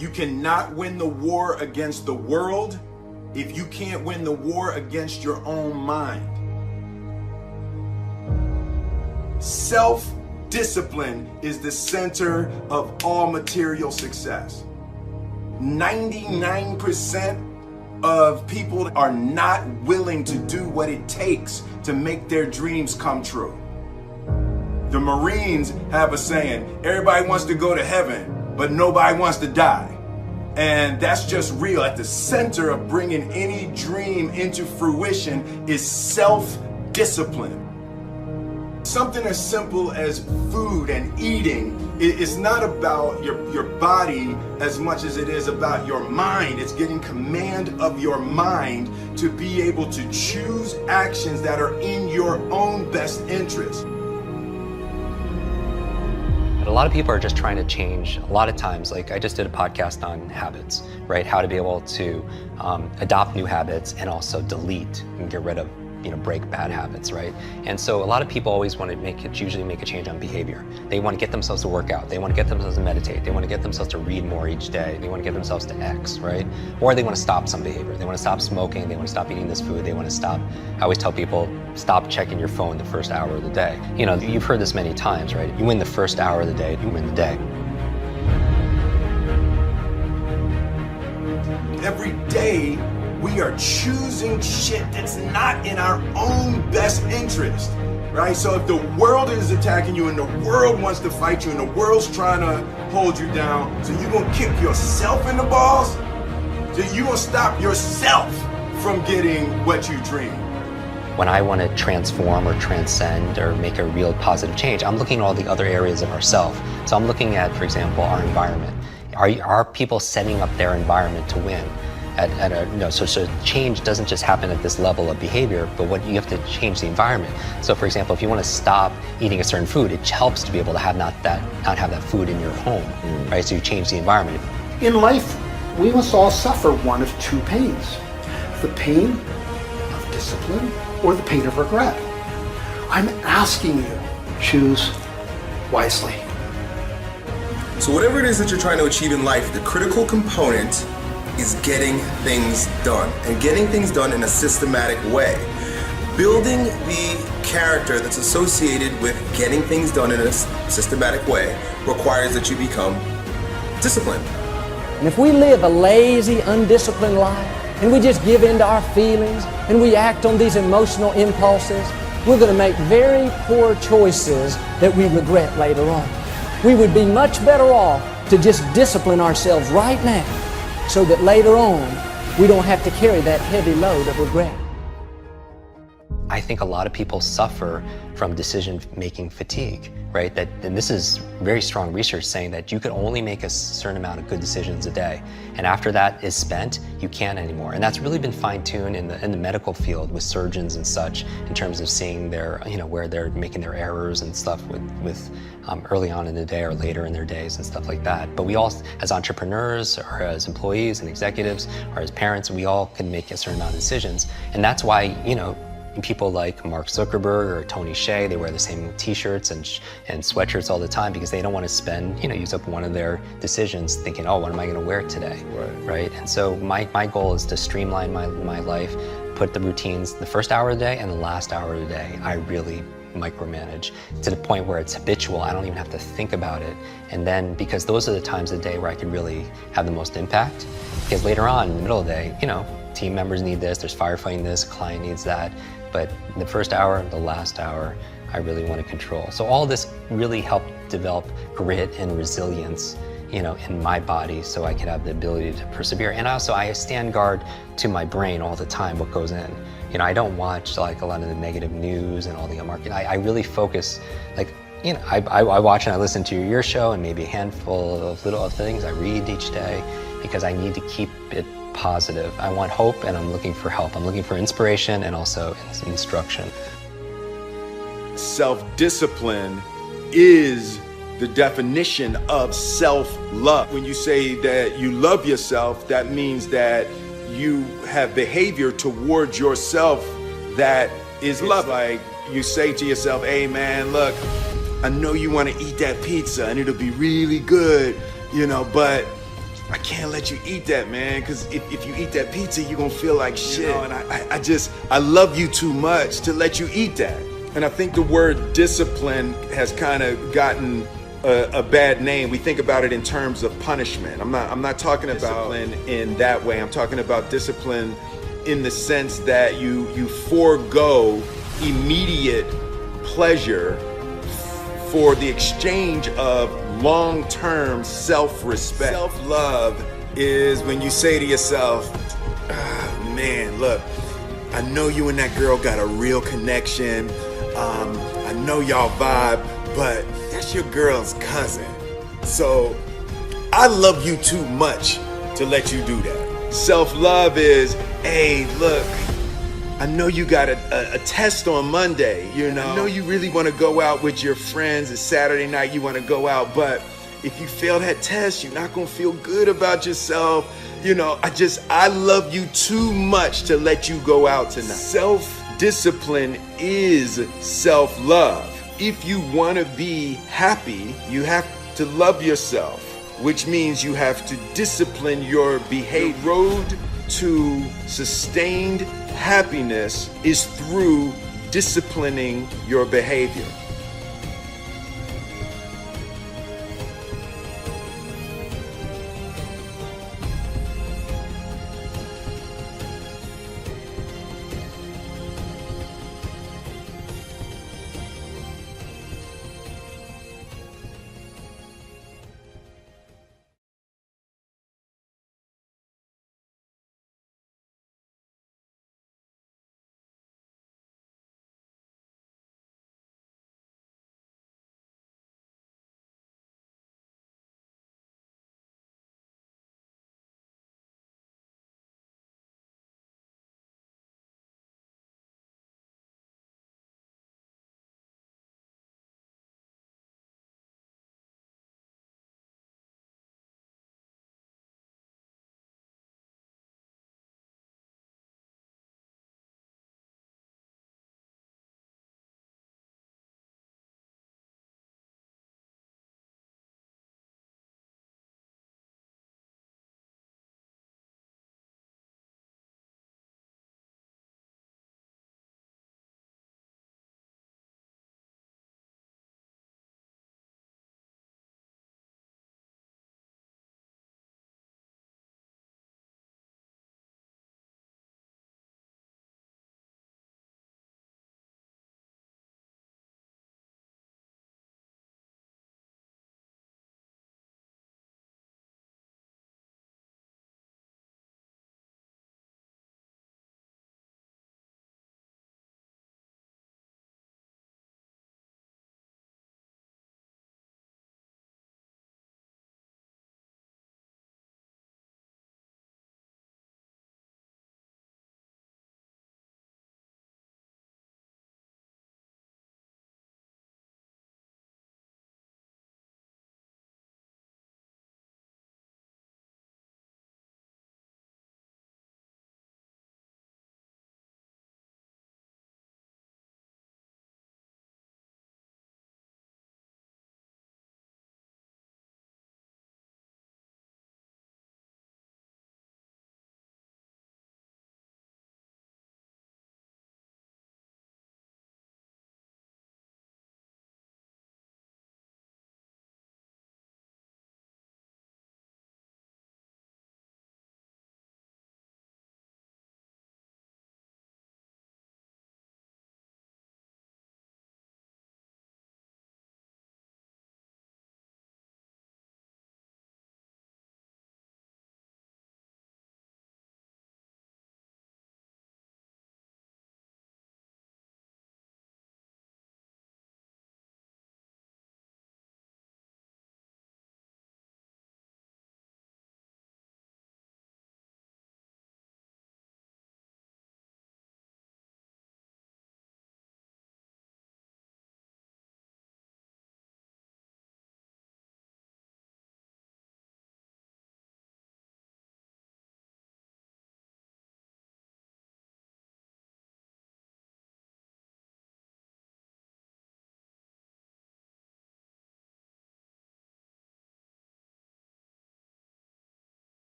You cannot win the war against the world if you can't win the war against your own mind. Self-discipline is the center of all material success. 99% of people are not willing to do what it takes to make their dreams come true. The Marines have a saying, everybody wants to go to heaven, but nobody wants to die. And that's just real. At the center of bringing any dream into fruition is self-discipline. Something as simple as food and eating is not about your body as much as it is about your mind. It's getting command of your mind to be able to choose actions that are in your own best interest. A lot of people are just trying to change. A lot of times, like I just did a podcast on habits, right? How to be able to adopt new habits and also delete and get rid of, break bad habits, right? And so a lot of people always want to usually make a change on behavior. They want to get themselves to work out. They want to get themselves to meditate. They want to get themselves to read more each day. They want to get themselves to X, right? Or they want to stop some behavior. They want to stop smoking. They want to stop eating this food. They want to stop, I always tell people, stop checking your phone the first hour of the day. You've heard this many times, right? You win the first hour of the day, you win the day. Every day, we are choosing shit that's not in our own best interest, right? So if the world is attacking you and the world wants to fight you and the world's trying to hold you down, so you're gonna kick yourself in the balls? So you're gonna stop yourself from getting what you dream. When I want to transform or transcend or make a real positive change, I'm looking at all the other areas of ourselves. So I'm looking at, for example, our environment. Are people setting up their environment to win? So change doesn't just happen at this level of behavior, but what you have to change the environment. So for example, if you want to stop eating a certain food, it helps to be able to have not have that food in your home, right? So you change the environment. In life, we must all suffer one of two pains: the pain of discipline or the pain of regret. I'm asking you, choose wisely. So whatever it is that you're trying to achieve in life, the critical component is getting things done, and getting things done in a systematic way. Building the character that's associated with getting things done in a systematic way requires that you become disciplined. And if we live a lazy, undisciplined life, and we just give in to our feelings, and we act on these emotional impulses, we're going to make very poor choices that we regret later on. We would be much better off to just discipline ourselves right now, so that later on, we don't have to carry that heavy load of regret. I think a lot of people suffer from decision-making fatigue, right? And this is very strong research saying that you can only make a certain amount of good decisions a day. And after that is spent, you can't anymore. And that's really been fine-tuned in the medical field with surgeons and such, in terms of seeing their, where they're making their errors and stuff with early on in the day or later in their days and stuff like that. But we all, as entrepreneurs or as employees and executives or as parents, we all can make a certain amount of decisions. And that's why, people like Mark Zuckerberg or Tony Hsieh, they wear the same t-shirts and sweatshirts all the time because they don't want to spend, use up one of their decisions thinking, oh, what am I going to wear today, right? And so my goal is to streamline my life, put the routines, the first hour of the day and the last hour of the day, I really micromanage to the point where it's habitual. I don't even have to think about it. And then, because those are the times of the day where I can really have the most impact, because later on in the middle of the day, team members need this, there's firefighting this, client needs that. But the first hour, the last hour, I really want to control. So all this really helped develop grit and resilience, in my body, so I could have the ability to persevere. And also, I stand guard to my brain all the time, what goes in. I don't watch like a lot of the negative news and all the market. I really focus, I watch and I listen to your show and maybe a handful of little things I read each day, because I need to keep it positive. I want hope and I'm looking for help. I'm looking for inspiration and also instruction. Self-discipline is the definition of self-love. When you say that you love yourself, that means that you have behavior towards yourself that is love. Like you say to yourself, hey man, look, I know you want to eat that pizza and it'll be really good, but I can't let you eat that, man, because if you eat that pizza, you're gonna feel like shit. You know, and I love you too much to let you eat that. And I think the word discipline has kind of gotten a bad name. We think about it in terms of punishment. I'm not talking about discipline in that way. I'm talking about discipline in the sense that you forego immediate pleasure for the exchange of long-term self-respect. Self-love is when you say to yourself, man, look, I know you and that girl got a real connection. I know y'all vibe, but that's your girl's cousin. So I love you too much to let you do that. Self-love is, hey, look, I know you got a test on Monday, you know. I know you really want to go out with your friends. It's Saturday night, you want to go out, but if you fail that test, you're not going to feel good about yourself. You know, I love you too much to let you go out tonight. Self-discipline is self-love. If you want to be happy, you have to love yourself, which means you have to discipline your behavior. The road to sustained happiness is through disciplining your behavior.